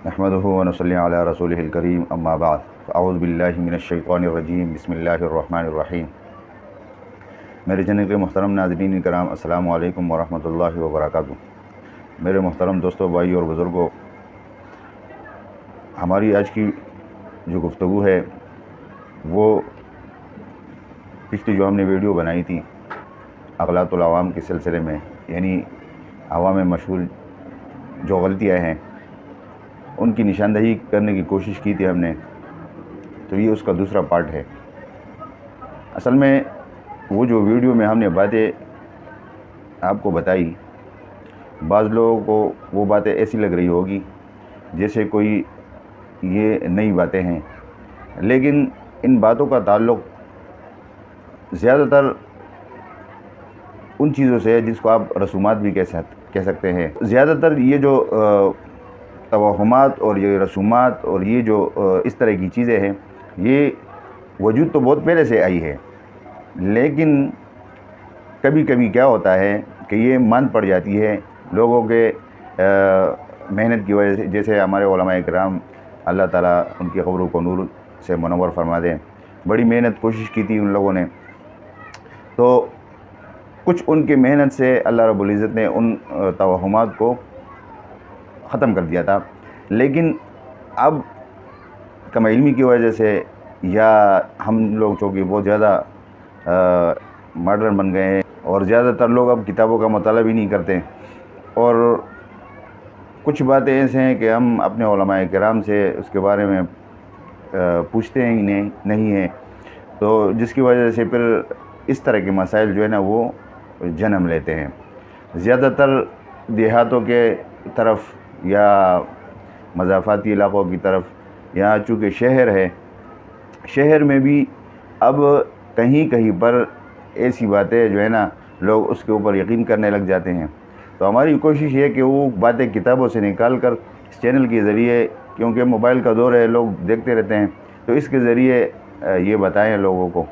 نحمدہ ونصلی علی رسولہ الکریم اما بعد اعوذ باللہ من الشیطان الرجیم بسم اللہ الرحمن الرحیم۔ میرے چینل کے محترم ناظرین کرام، السلام علیکم ورحمۃ اللہ وبرکاتہ۔ میرے محترم دوستوں، بھائی اور بزرگوں، ہماری آج کی جو گفتگو ہے وہ پچھلی جو ہم نے ویڈیو بنائی تھی اغلاط العوام کے سلسلے میں، یعنی عوام میں مشہور جو غلطیاں ہیں ان کی نشاندہی کرنے کی کوشش کی تھی ہم نے، تو یہ اس کا دوسرا پارٹ ہے۔ اصل میں وہ جو ویڈیو میں ہم نے باتیں آپ کو بتائی، بعض لوگوں کو وہ باتیں ایسی لگ رہی ہوگی جیسے کوئی یہ نئی باتیں ہیں، لیکن ان باتوں کا تعلق زیادہ تر ان چیزوں سے ہے جس کو آپ رسومات بھی کہہ سکتے ہیں۔ زیادہ تر یہ جو توہمات اور یہ رسومات اور یہ جو اس طرح کی چیزیں ہیں، یہ وجود تو بہت پہلے سے آئی ہے، لیکن کبھی کبھی کیا ہوتا ہے کہ یہ مان پڑ جاتی ہے لوگوں کے محنت کی وجہ سے۔ جیسے ہمارے علماء کرام، اللہ تعالیٰ ان کی قبروں کو نور سے منور فرما دیں، بڑی محنت کوشش کی تھی ان لوگوں نے، تو کچھ ان کی محنت سے اللہ رب العزت نے ان توہمات کو ختم کر دیا تھا، لیکن اب کم علمی کی وجہ سے یا ہم لوگ چونکہ بہت زیادہ ماڈرن بن گئے ہیں اور زیادہ تر لوگ اب کتابوں کا مطالعہ بھی نہیں کرتے، اور کچھ باتیں ایسے ہیں کہ ہم اپنے علماء کرام سے اس کے بارے میں پوچھتے ہی نہیں ہیں، تو جس کی وجہ سے پھر اس طرح کے مسائل جو ہے نا وہ جنم لیتے ہیں۔ زیادہ تر دیہاتوں کے طرف یا مضافاتی علاقوں کی طرف، یہاں چونکہ شہر ہے، شہر میں بھی اب کہیں کہیں پر ایسی باتیں جو ہے نا لوگ اس کے اوپر یقین کرنے لگ جاتے ہیں۔ تو ہماری کوشش یہ ہے کہ وہ باتیں کتابوں سے نکال کر اس چینل کے ذریعے، کیونکہ موبائل کا دور ہے، لوگ دیکھتے رہتے ہیں، تو اس کے ذریعے یہ بتائیں لوگوں کو،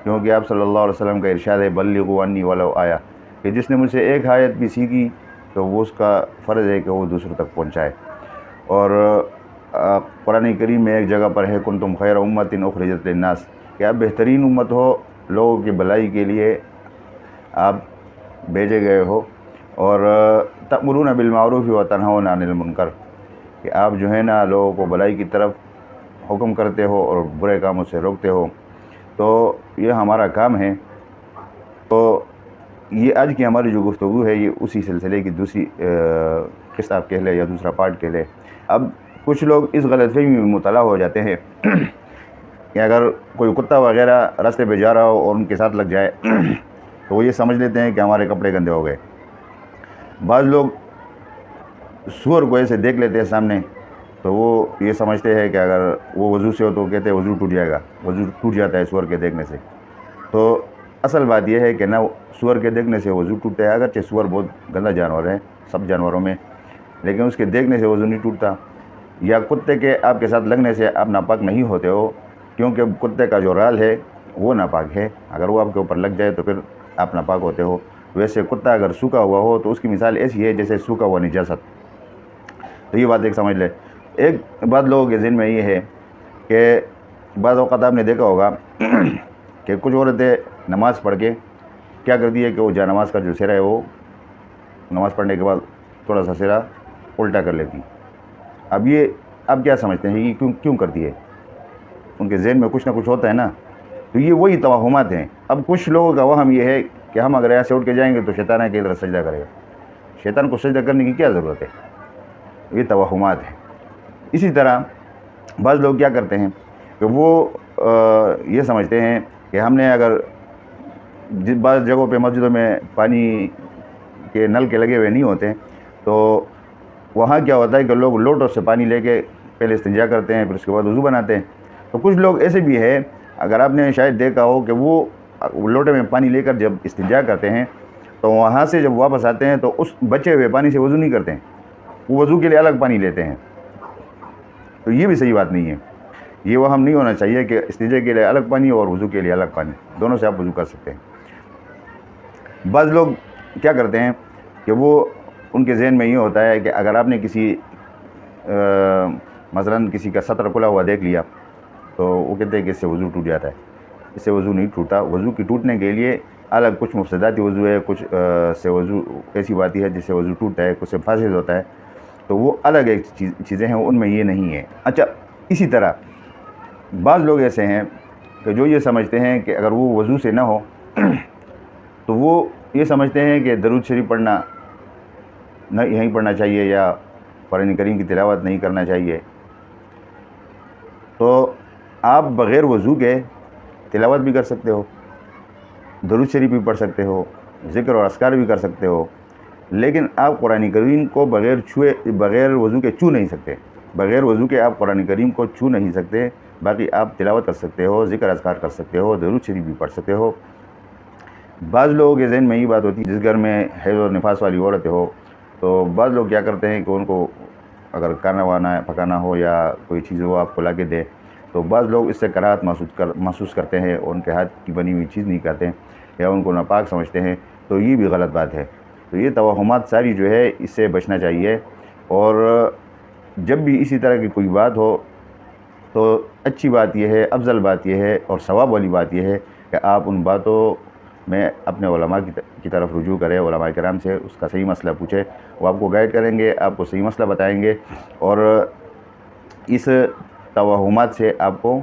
کیونکہ آپ صلی اللہ علیہ وسلم کا ارشاد ہے بلغوا عنی ولو آیا، کہ جس نے مجھ سے ایک آیت بھی سیکھی تو وہ اس کا فرض ہے کہ وہ دوسروں تک پہنچائے۔ اور قرآن کریم میں ایک جگہ پر ہے کنتم خیر امۃ اخرجت للناس، کہ آپ بہترین امت ہو، لوگوں کی بھلائی کے لیے آپ بھیجے گئے ہو، اور تأمرون بالمعروف وتنہون عن المنکر، کہ آپ جو ہے نا لوگوں کو بھلائی کی طرف حکم کرتے ہو اور برے کاموں سے روکتے ہو، تو یہ ہمارا کام ہے۔ تو یہ آج کی ہماری جو گفتگو ہے یہ اسی سلسلے کی دوسری قسط آپ کہہ لیں یا دوسرا پارٹ کہہ لیں۔ اب کچھ لوگ اس غلط فہمی میں مبتلا ہو جاتے ہیں کہ اگر کوئی کتا وغیرہ راستے پہ جا رہا ہو اور ان کے ساتھ لگ جائے تو وہ یہ سمجھ لیتے ہیں کہ ہمارے کپڑے گندے ہو گئے۔ بعض لوگ سور کو ایسے دیکھ لیتے ہیں سامنے، تو وہ یہ سمجھتے ہیں کہ اگر وہ وضو سے ہو تو کہتے ہیں وضو ٹوٹ جائے گا، وضو ٹوٹ جاتا ہے سور کے دیکھنے سے۔ تو اصل بات یہ ہے کہ نہ سور کے دیکھنے سے وضو ٹوٹتا ہے، اگرچہ سور بہت گندا جانور ہے سب جانوروں میں، لیکن اس کے دیکھنے سے وضو نہیں ٹوٹتا۔ یا کتے کے آپ کے ساتھ لگنے سے آپ ناپاک نہیں ہوتے ہو، کیونکہ کتے کا جو رال ہے وہ ناپاک ہے، اگر وہ آپ کے اوپر لگ جائے تو پھر آپ ناپاک ہوتے ہو۔ ویسے کتا اگر سوکھا ہوا ہو تو اس کی مثال ایسی ہے جیسے سوکھا ہوا نجاست۔ تو یہ بات ایک سمجھ لے۔ ایک بات لوگوں کے ذہن میں یہ ہے کہ بعض اوقات آپ نے دیکھا ہوگا کہ کچھ عورتیں نماز پڑھ کے کیا کرتی ہے کہ وہ جا نماز کا جو سرا ہے وہ نماز پڑھنے کے بعد تھوڑا سا سرا الٹا کر لیتی۔ اب یہ آپ کیا سمجھتے ہیں کہ کیوں کرتی ہے؟ ان کے ذہن میں کچھ نہ کچھ ہوتا ہے نا، تو یہ وہی توہمات ہیں۔ اب کچھ لوگوں کا وہم یہ ہے کہ ہم اگر ایسے اٹھ کے جائیں گے تو شیطان ہے کہ ادھر سجدہ کرے گا، شیطان کو سجدہ کرنے کی کیا ضرورت ہے؟ یہ توہمات ہیں۔ اسی طرح بعض لوگ کیا کرتے ہیں کہ وہ یہ سمجھتے ہیں کہ ہم نے اگر بعض جگہوں پہ مسجدوں میں پانی کے نل کے لگے ہوئے نہیں ہوتے تو وہاں کیا ہوتا ہے کہ لوگ لوٹوں سے پانی لے کے پہلے استنجا کرتے ہیں، پھر اس کے بعد وضو بناتے ہیں۔ تو کچھ لوگ ایسے بھی ہیں، اگر آپ نے شاید دیکھا ہو کہ وہ لوٹے میں پانی لے کر جب استنجا کرتے ہیں تو وہاں سے جب واپس آتے ہیں تو اس بچے ہوئے پانی سے وضو نہیں کرتے ہیں، وہ وضو کے لیے الگ پانی لیتے ہیں۔ تو یہ بھی صحیح بات نہیں ہے، یہ وہم نہیں ہونا چاہیے کہ استنجا کے لیے الگ پانی اور وضو کے لیے الگ پانی، دونوں سے آپ وضو کر سکتے ہیں۔ بعض لوگ کیا کرتے ہیں کہ وہ ان کے ذہن میں یہ ہوتا ہے کہ اگر آپ نے کسی مثلاً کسی کا سطر کھلا ہوا دیکھ لیا تو وہ کہتے ہیں کہ اس سے وضو ٹوٹ جاتا ہے. اس سے وضو نہیں ٹوٹا. وضو کی ٹوٹنے کے لیے الگ کچھ مفسداتی وضو ہے, کچھ سے وضو ایسی باتیں ہے جس سے وضو ٹوٹتا ہے, کچھ سے فاسد ہوتا ہے, تو وہ الگ ایک چیزیں ہیں, ان میں یہ نہیں ہے. اچھا, اسی طرح بعض لوگ ایسے ہیں کہ جو یہ سمجھتے ہیں کہ اگر وہ وضو سے نہ ہو تو وہ یہ سمجھتے ہیں کہ درود شریف پڑھنا نہ یہیں پڑھنا چاہیے یا قرآن کریم کی تلاوت نہیں کرنا چاہیے. تو آپ بغیر وضو کے تلاوت بھی کر سکتے ہو, درود شریف بھی پڑھ سکتے ہو, ذکر اور اذکار بھی کر سکتے ہو, لیکن آپ قرآن کریم کو بغیر وضو کے چھو نہیں سکتے. بغیر وضو کے آپ قرآن کریم کو چھو نہیں سکتے. باقی آپ تلاوت کر سکتے ہو, ذکر اذکار کر سکتے ہو, درود شریف بھی پڑھ سکتے ہو. بعض لوگوں کے ذہن میں یہ بات ہوتی ہے, جس گھر میں حیض اور نفاس والی عورتیں ہو تو بعض لوگ کیا کرتے ہیں کہ ان کو اگر کھانا وانا پکانا ہو یا کوئی چیز وہ آپ کو لا کے دے تو بعض لوگ اس سے کراہت محسوس کرتے ہیں اور ان کے ہاتھ کی بنی ہوئی چیز نہیں کھاتے ہیں یا ان کو ناپاک سمجھتے ہیں. تو یہ بھی غلط بات ہے. تو یہ توہمات ساری جو ہے اس سے بچنا چاہیے, اور جب بھی اسی طرح کی کوئی بات ہو تو اچھی بات یہ ہے, افضل بات یہ ہے اور ثواب والی بات یہ ہے کہ آپ ان باتوں میں اپنے علماء کی طرف رجوع کریں, علماء کرام سے اس کا صحیح مسئلہ پوچھیں. وہ آپ کو گائیڈ کریں گے, آپ کو صحیح مسئلہ بتائیں گے, اور اس توہمات سے آپ کو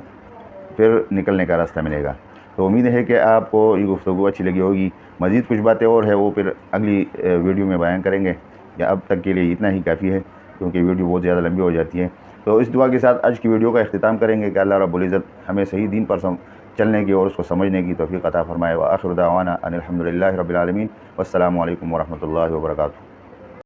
پھر نکلنے کا راستہ ملے گا. تو امید ہے کہ آپ کو یہ گفتگو اچھی لگی ہوگی. مزید کچھ باتیں اور ہے وہ پھر اگلی ویڈیو میں بیان کریں گے, یا اب تک کے لیے اتنا ہی کافی ہے کیونکہ ویڈیو بہت زیادہ لمبی ہو جاتی ہے. تو اس دعا کے ساتھ آج کی ویڈیو کا اختتام کریں گے کہ اللہ رب العزت ہمیں صحیح دین پر چلنے کی اور اس کو سمجھنے کی توفیق عطا فرمائے. وآخر دعوانا ان الحمد للہ رب العالمین. والسلام علیکم ورحمۃ اللہ وبرکاتہ.